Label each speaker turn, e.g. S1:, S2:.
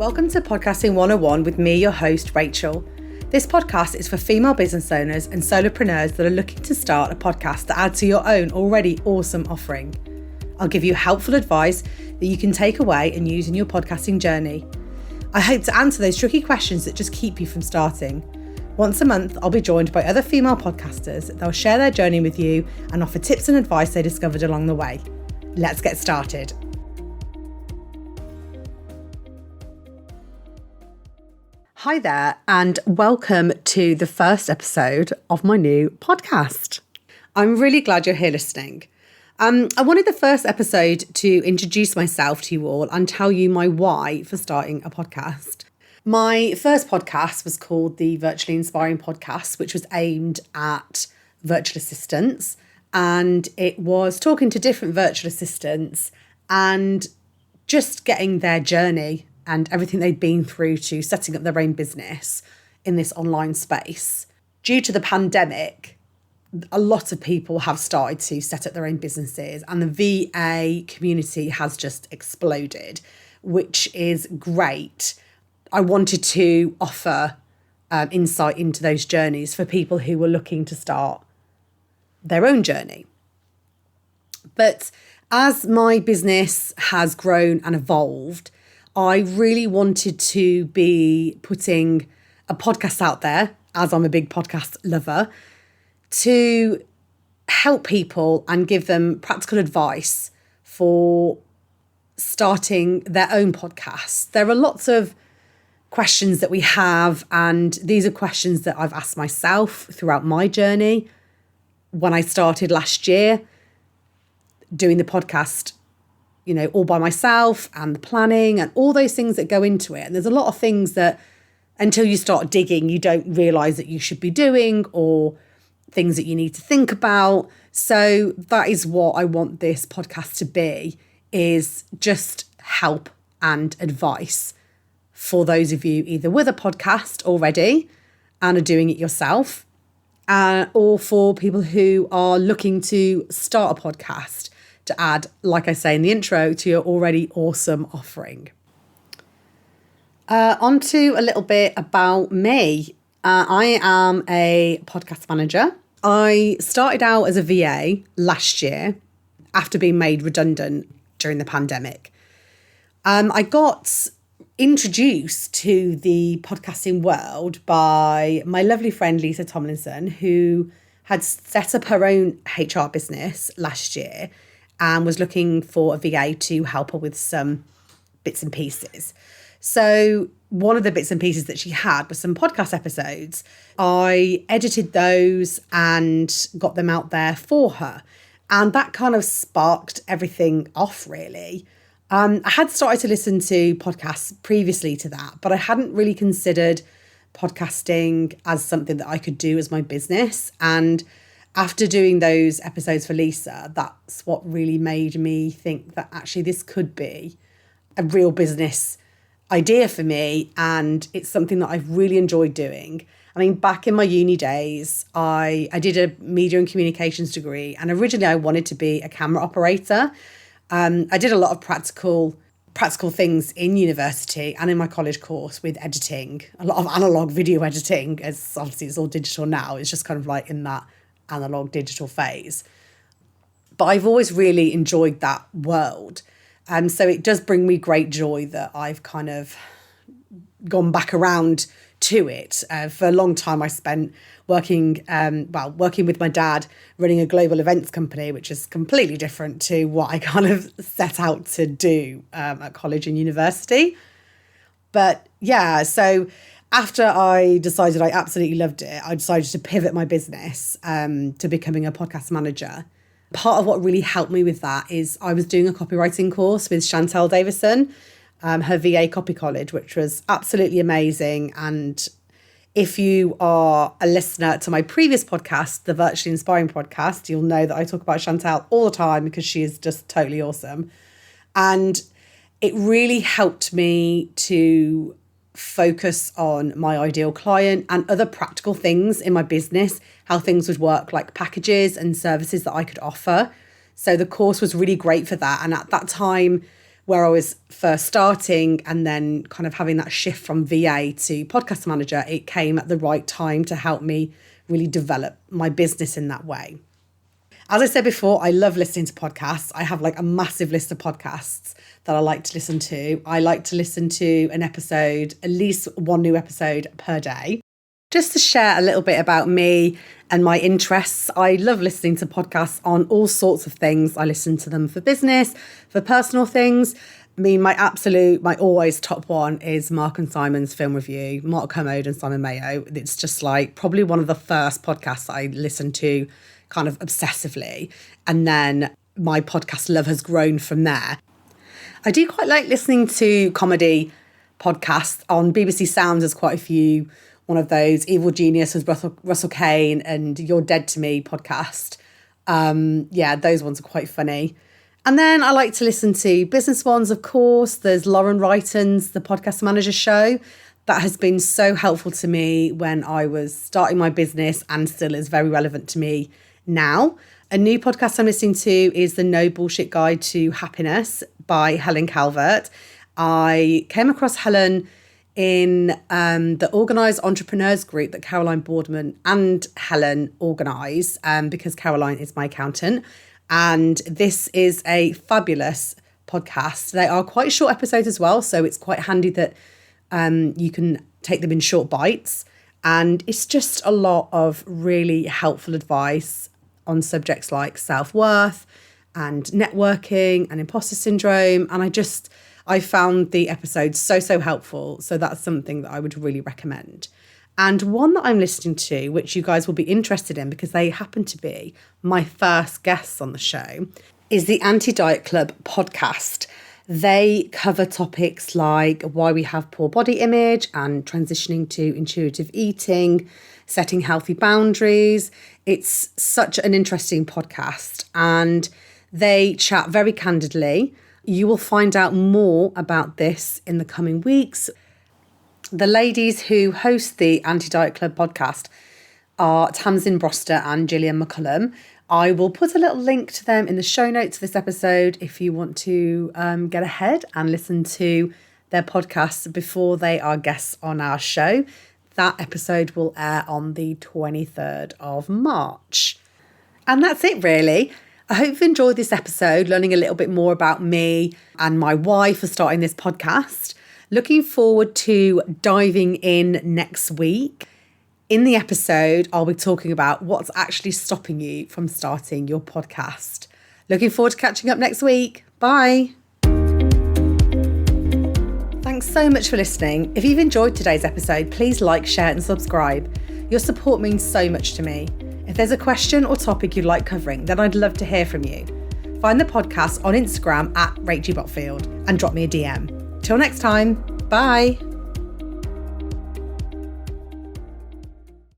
S1: Welcome to Podcasting 101 with me, your host, Rachael. This podcast is for female business owners and solopreneurs that are looking to start a podcast that adds to your own already awesome offering. I'll give you helpful advice that you can take away and use in your podcasting journey. I hope to answer those tricky questions that just keep you from starting. Once a month, I'll be joined by other female podcasters. They'll share their journey with you and offer tips and advice they discovered along the way. Let's get started. Hi there, and welcome to the first episode of my new podcast. I'm really glad you're here listening. I wanted the first episode to introduce myself to you all and tell you my why for starting a podcast. My first podcast was called the Virtually Inspiring Podcast, which was aimed at virtual assistants, and it was talking to different virtual assistants and just getting their journey and everything they'd been through to setting up their own business in this online space. Due to the pandemic, a lot of people have started to set up their own businesses and the VA community has just exploded, which is great. I wanted to offer insight into those journeys for people who were looking to start their own journey. But as my business has grown and evolved, I really wanted to be putting a podcast out there, as I'm a big podcast lover, to help people and give them practical advice for starting their own podcasts. There are lots of questions that we have, and these are questions that I've asked myself throughout my journey. When I started last year doing the podcast, all by myself, and the planning and all those things that go into it. And there's a lot of things that until you start digging, you don't realise that you should be doing, or things that you need to think about. So that is what I want this podcast to be, is just help and advice for those of you either with a podcast already and are doing it yourself, or for people who are looking to start a podcast to add, like I say in the intro, to your already awesome offering. On to a little bit about me. I am a podcast manager. I started out as a VA last year after being made redundant during the pandemic. I got introduced to the podcasting world by my lovely friend Lisa Tomlinson, who had set up her own HR business last year and was looking for a VA to help her with some bits and pieces. So one of the bits and pieces that she had was some podcast episodes. I edited those and got them out there for her. And that kind of sparked everything off, really. I had started to listen to podcasts previously to that, but I hadn't really considered podcasting as something that I could do as my business. And after doing those episodes for Lisa, that's what really made me think that actually this could be a real business idea for me. And it's something that I've really enjoyed doing. I mean, back in my uni days, I did a media and communications degree. And originally I wanted to be a camera operator. I did a lot of practical things in university and in my college course with editing, a lot of analog video editing, as obviously it's all digital now. It's just kind of like in that analog digital phase. But I've always really enjoyed that world. And so it does bring me great joy that I've kind of gone back around to it. For a long time, I spent working with my dad, running a global events company, which is completely different to what I kind of set out to do at college and university. But yeah, so after I decided I absolutely loved it, I decided to pivot my business to becoming a podcast manager. Part of what really helped me with that is I was doing a copywriting course with Rachael, her VA Copy College, which was absolutely amazing. And if you are a listener to my previous podcast, the Virtually Inspiring Podcast, you'll know that I talk about Rachael all the time because she is just totally awesome. And it really helped me to focus on my ideal client and other practical things in my business, how things would work, like packages and services that I could offer. So the course was really great for that. And at that time, where I was first starting and then kind of having that shift from VA to podcast manager, it came at the right time to help me really develop my business in that way. As I said before, I love listening to podcasts. I have like a massive list of podcasts that I like to listen to. I like to listen to an episode, at least one new episode per day. Just to share a little bit about me and my interests, I love listening to podcasts on all sorts of things. I listen to them for business, for personal things. I mean, my always top one is Mark and Simon's Film Review, Mark Kermode and Simon Mayo. It's just like probably one of the first podcasts I listened to kind of obsessively. And then my podcast love has grown from there. I do quite like listening to comedy podcasts. On BBC Sounds, there's quite a few. One of those, Evil Genius with Russell Kane and You're Dead to Me podcast. Those ones are quite funny. And then I like to listen to business ones, of course. There's Lauren Wrighton's The Podcast Manager Show. That has been so helpful to me when I was starting my business and still is very relevant to me now. A new podcast I'm listening to is The No Bullshit Guide to Happiness by Helen Calvert. I came across Helen in the Organised Entrepreneurs group that Caroline Boardman and Helen organise because Caroline is my accountant. And this is a fabulous podcast. They are quite short episodes as well, so it's quite handy that you can take them in short bites. And it's just a lot of really helpful advice on subjects like self-worth and networking and imposter syndrome. And I found the episodes so helpful. So that's something that I would really recommend. And one that I'm listening to, which you guys will be interested in because they happen to be my first guests on the show, is the Anti-Diet Club podcast. They cover topics like why we have poor body image and transitioning to intuitive eating, setting healthy boundaries. It's such an interesting podcast and they chat very candidly. You will find out more about this in the coming weeks. The ladies who host the Anti-Diet Club podcast are Tamsin Broster and Gillian McCullum. I will put a little link to them in the show notes of this episode if you want to get ahead and listen to their podcasts before they are guests on our show. That episode will air on the 23rd of March. And that's it, really. I hope you've enjoyed this episode, learning a little bit more about me and my why for starting this podcast. Looking forward to diving in next week. In the episode, I'll be talking about what's actually stopping you from starting your podcast. Looking forward to catching up next week. Bye. Thanks so much for listening. If you've enjoyed today's episode, please like, share and subscribe. Your support means so much to me. If there's a question or topic you'd like covering, then I'd love to hear from you. Find the podcast on Instagram @RachelBotfield and drop me a DM. Till next time, bye.